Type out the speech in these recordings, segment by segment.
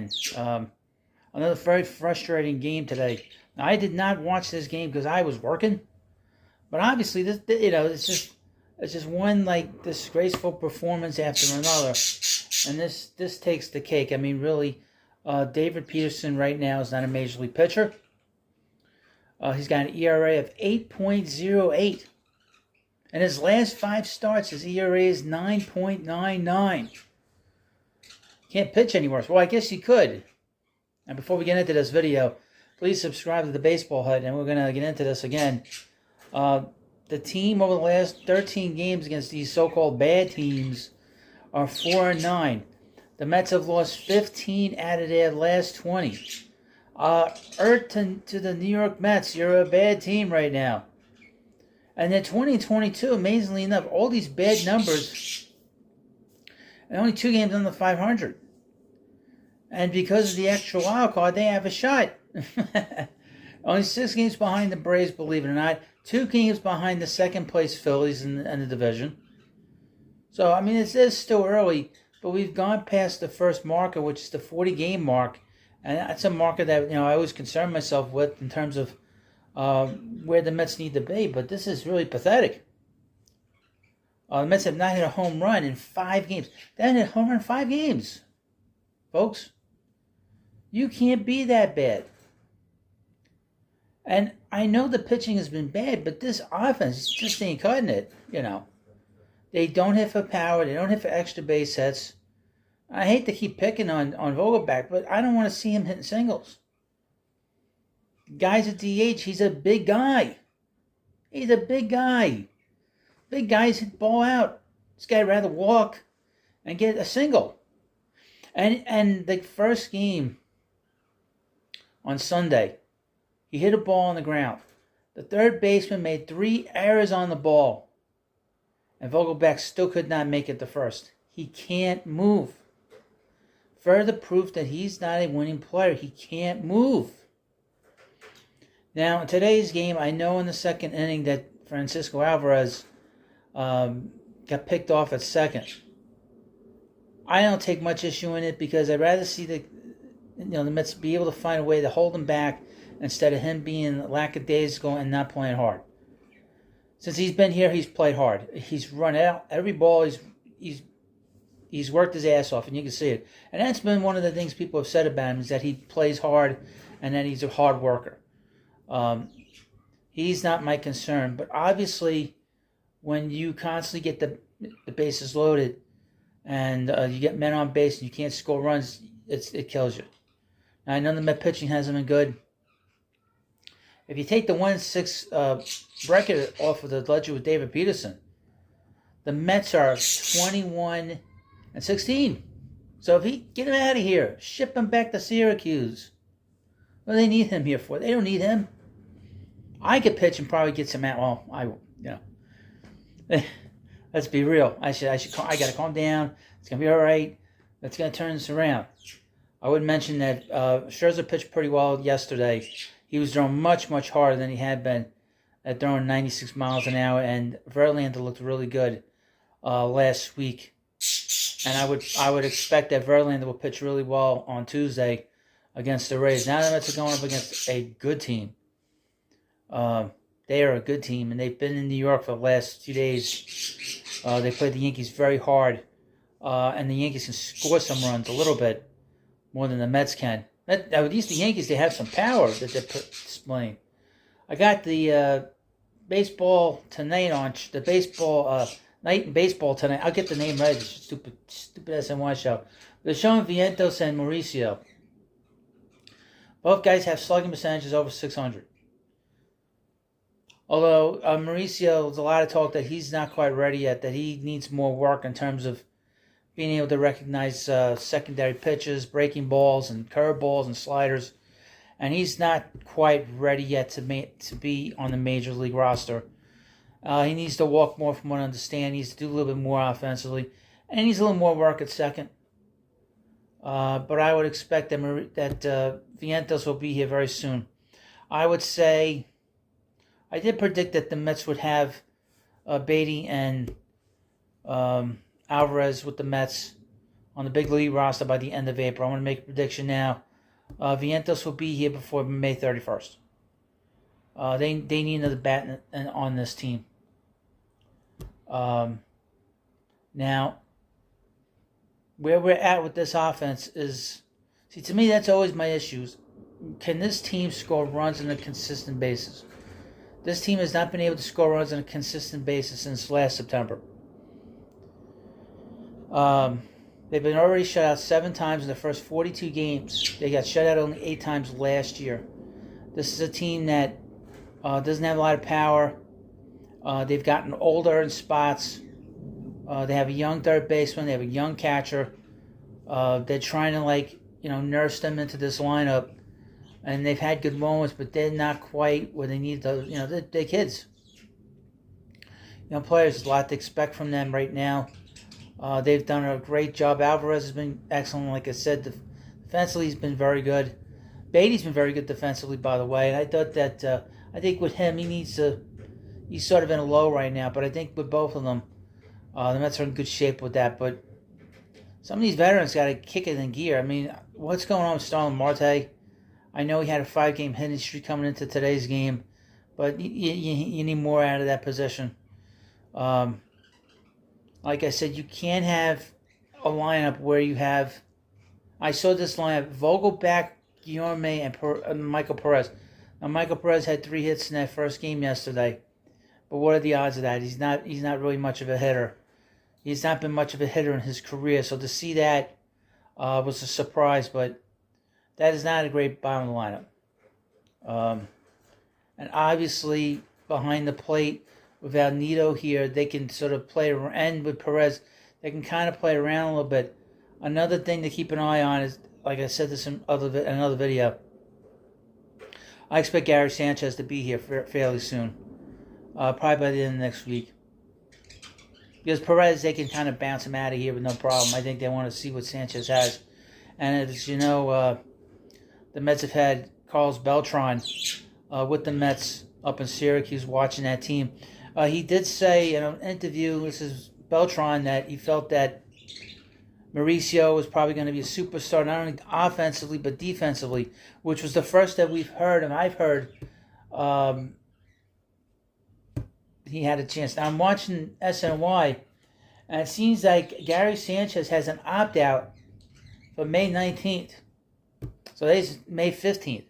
again. Another very frustrating game today. Now, I did not watch this game because I was working, but obviously this, it's just one like disgraceful performance after another, and this takes the cake. I mean, really, David Peterson right now is not a major league pitcher. He's got an ERA of 8.08. In his last 5 starts, his ERA is 9.99. Can't pitch any worse. Well, I guess you could. And before we get into this video, please subscribe to the Baseball Hut, and we're going to get into this again. The team over the last 13 games against these so-called bad teams are 4-9. The Mets have lost 15 out of their last 20. To the New York Mets, you're a bad team right now. And then 2022, amazingly enough, all these bad numbers, and only 2 games under 500. And because of the extra wild card, they have a shot. Only 6 games behind the Braves, believe it or not. 2 games behind the second-place Phillies in the division. So, I mean, it is still early, but we've gone past the first marker, which is the 40-game mark. And that's a marker that, I always concern myself with in terms of where the Mets need to be. But this is really pathetic. The Mets have not hit a home run in 5 games. They haven't hit a home run in 5 games, folks. You can't be that bad. And I know the pitching has been bad, but this offense just ain't cutting it, They don't hit for power. They don't hit for extra base hits. I hate to keep picking on Vogelback, but I don't want to see him hitting singles. Guys at DH, he's a big guy. He's a big guy. Big guys hit ball out. This guy would rather walk and get a single. And the first game on Sunday, he hit a ball on the ground. The third baseman made 3 errors on the ball. And Vogelback still could not make it to first. He can't move. Further proof that he's not a winning player. He can't move. Now, in today's game, I know in the second inning that Francisco Alvarez got picked off at second. I don't take much issue in it because I'd rather see the Mets be able to find a way to hold him back instead of him being lackadaisical and not playing hard. Since he's been here, he's played hard. He's run out every ball. He's worked his ass off, and you can see it. And that's been one of the things people have said about him is that he plays hard and that he's a hard worker. He's not my concern, but obviously, when you constantly get the bases loaded and you get men on base and you can't score runs, it kills you. Now, I know the Met pitching hasn't been good. If you take the 1-6 record off of the ledger with David Peterson, the Mets are 21-16. So if he get him out of here, ship him back to Syracuse. What do they need him here for? They don't need him. I could pitch and probably get some out. Well, let's be real. I got to calm down. It's gonna be all right. That's gonna turn this around. I would mention that Scherzer pitched pretty well yesterday. He was throwing much, much harder than he had been at throwing 96 miles an hour, and Verlander looked really good last week. And I would expect that Verlander will pitch really well on Tuesday against the Rays. Now the Mets are going up against a good team. They are a good team, and they've been in New York for the last few days. They played the Yankees very hard, and the Yankees can score some runs a little bit more than the Mets can. At least the Yankees, they have some power that they're displaying. I got the baseball tonight on the baseball night in baseball tonight. I'll get the name right. It's stupid SNY show. They're showing Vientos and Mauricio. Both guys have slugging percentages over 600. Although Mauricio, there's a lot of talk that he's not quite ready yet, that he needs more work in terms of being able to recognize secondary pitches, breaking balls, and curveballs and sliders. And he's not quite ready yet to be on the major league roster. He needs to walk more from what I understand. He needs to do a little bit more offensively. And he needs a little more work at second. But I would expect that Vientos will be here very soon. I would say, I did predict that the Mets would have Beatty and Alvarez with the Mets on the big league roster by the end of April. I'm going to make a prediction now. Vientos will be here before May 31st. They need another bat on this team. Now, where we're at with this offense is, see, to me, that's always my issues. Can this team score runs on a consistent basis? This team has not been able to score runs on a consistent basis since last September. They've been already shut out 7 times in the first 42 games. They got shut out only 8 times last year. This is a team that doesn't have a lot of power. They've gotten older in spots. They have a young third baseman. They have a young catcher. They're trying to nurse them into this lineup, and they've had good moments, but they're not quite where they need to. They're kids. Players, there's a lot to expect from them right now. They've done a great job. Alvarez has been excellent, like I said. Defensively, he's been very good. Beatty's been very good defensively, by the way. And I thought that I think with him, he's sort of in a low right now. But I think with both of them, the Mets are in good shape with that. But some of these veterans got to kick it in gear. I mean, what's going on with Starlin Marte? I know he had a 5-game hitting streak coming into today's game, but you need more out of that position. Like I said, you can't have a lineup where you have. I saw this lineup: Vogelback, Guillorme, and Michael Perez. Now, Michael Perez had 3 hits in that first game yesterday, but what are the odds of that? He's not really much of a hitter. He's not been much of a hitter in his career, so to see that was a surprise. But that is not a great bottom of the lineup. And obviously, behind the plate, without Nito here, they can sort of play around, and with Perez, they can kind of play around a little bit. Another thing to keep an eye on is, like I said this in another video, I expect Gary Sanchez to be here fairly soon, probably by the end of next week. Because Perez, they can kind of bounce him out of here with no problem. I think they want to see what Sanchez has. And as you know, the Mets have had Carlos Beltran with the Mets up in Syracuse watching that team. He did say in an interview, this is Beltran, that he felt that Mauricio was probably going to be a superstar, not only offensively but defensively, which was the first that we've heard, and I've heard he had a chance. Now, I'm watching SNY, and it seems like Gary Sanchez has an opt-out for May 19th. So today's May 15th.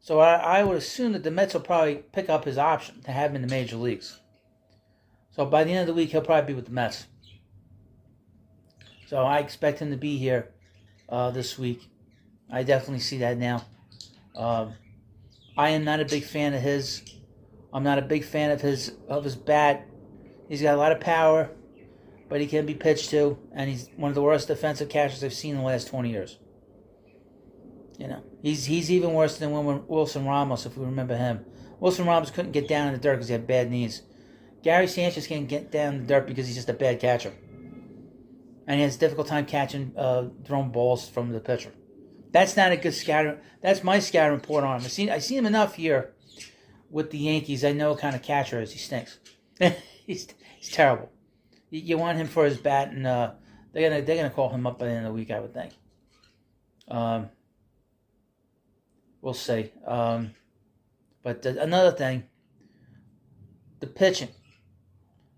So I would assume that the Mets will probably pick up his option to have him in the major leagues. So by the end of the week, he'll probably be with the Mets. So I expect him to be here this week. I definitely see that now. I am not a big fan of his. I'm not a big fan of his bat. He's got a lot of power, but he can be pitched to, and he's one of the worst defensive catchers I've seen in the last 20 years. He's even worse than Wilson Ramos, if we remember him. Wilson Ramos couldn't get down in the dirt because he had bad knees. Gary Sanchez can't get down in the dirt because he's just a bad catcher. And he has a difficult time catching thrown balls from the pitcher. That's not a good scouting. That's my scouting report on him. I see him enough here with the Yankees. I know what kind of catcher he is. He stinks. he's terrible. You want him for his bat, and they're gonna call him up by the end of the week, I would think. We'll see. But another thing, the pitching.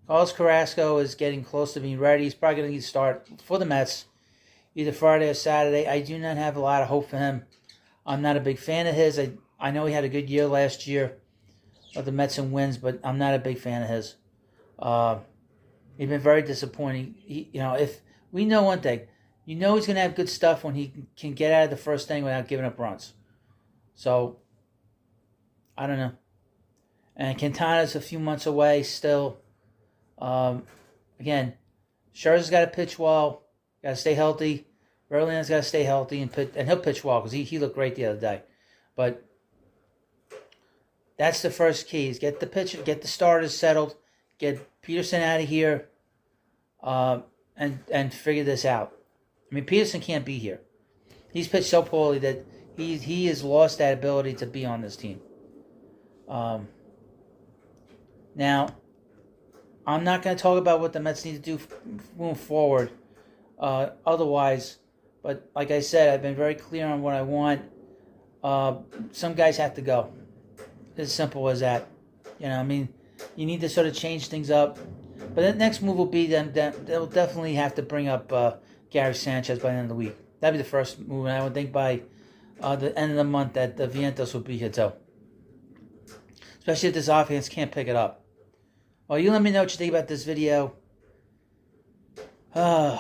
Carlos Carrasco is getting close to being ready. He's probably going to need to start for the Mets either Friday or Saturday. I do not have a lot of hope for him. I'm not a big fan of his. I know he had a good year last year of the Mets and wins, but I'm not a big fan of his. He's been very disappointing. If we know one thing, he's going to have good stuff when he can get out of the first inning without giving up runs. So, I don't know. And Quintana's a few months away still. Again, Scherzer's got to pitch well, got to stay healthy. Verlander's got to stay healthy and he'll pitch well because he looked great the other day. But that's the first key: is get the starters settled, get Peterson out of here, and figure this out. I mean, Peterson can't be here. He's pitched so poorly that he has lost that ability to be on this team. Now, I'm not going to talk about what the Mets need to do moving forward. otherwise. But like I said, I've been very clear on what I want. Some guys have to go. As simple as that. You know, I mean, you need to sort of change things up. But the next move will be they'll definitely have to bring up Gary Sanchez by the end of the week. That'd be the first move, and I would think by the end of the month that the Vientos will be here too. Especially if this offense can't pick it up. Well, you let me know what you think about this video. I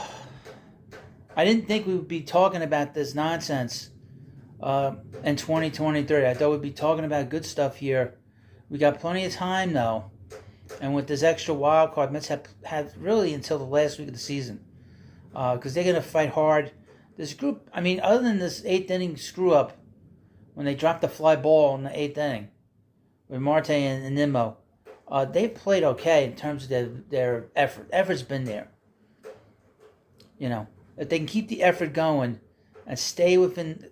didn't think we would be talking about this nonsense in 2023. I thought we'd be talking about good stuff here. We got plenty of time, though. And with this extra wild card, Mets have really until the last week of the season. Because they're going to fight hard. This group, I mean, other than this 8th inning screw-up, when they dropped the fly ball in the 8th inning with Marte and Nimmo, they've played okay in terms of their effort. Effort's been there. You know, if they can keep the effort going and stay within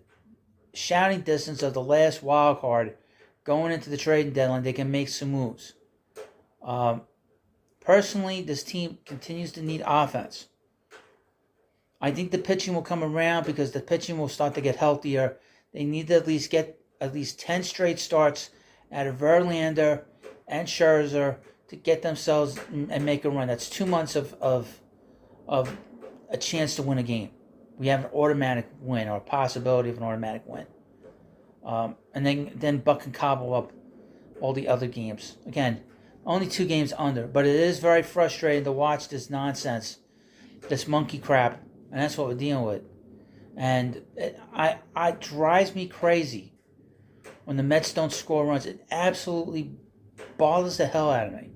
shouting distance of the last wild card going into the trading deadline, they can make some moves. Personally, this team continues to need offense. I think the pitching will come around because the pitching will start to get healthier. They need to at least get at least 10 straight starts out of Verlander and Scherzer to get themselves and make a run. That's 2 months of a chance to win a game. We have an automatic win or a possibility of an automatic win. And then Buck can cobble up all the other games. Again, only 2 games under. But it is very frustrating to watch this nonsense, this monkey crap. And that's what we're dealing with. And it drives me crazy when the Mets don't score runs. It absolutely bothers the hell out of me.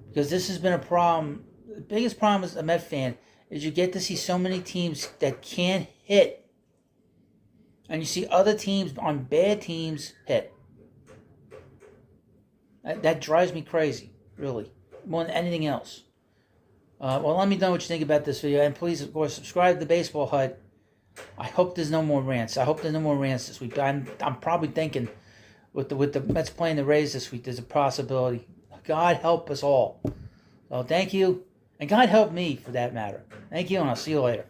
Because this has been a problem. The biggest problem as a Met fan is you get to see so many teams that can't hit. And you see other teams on bad teams hit. That drives me crazy, really, more than anything else. Well, let me know what you think about this video. And please, of course, subscribe to the Baseball Hut. I hope there's no more rants. I hope there's no more rants this week. I'm probably thinking with the Mets playing the Rays this week, there's a possibility. God help us all. So thank you. And God help me, for that matter. Thank you, and I'll see you later.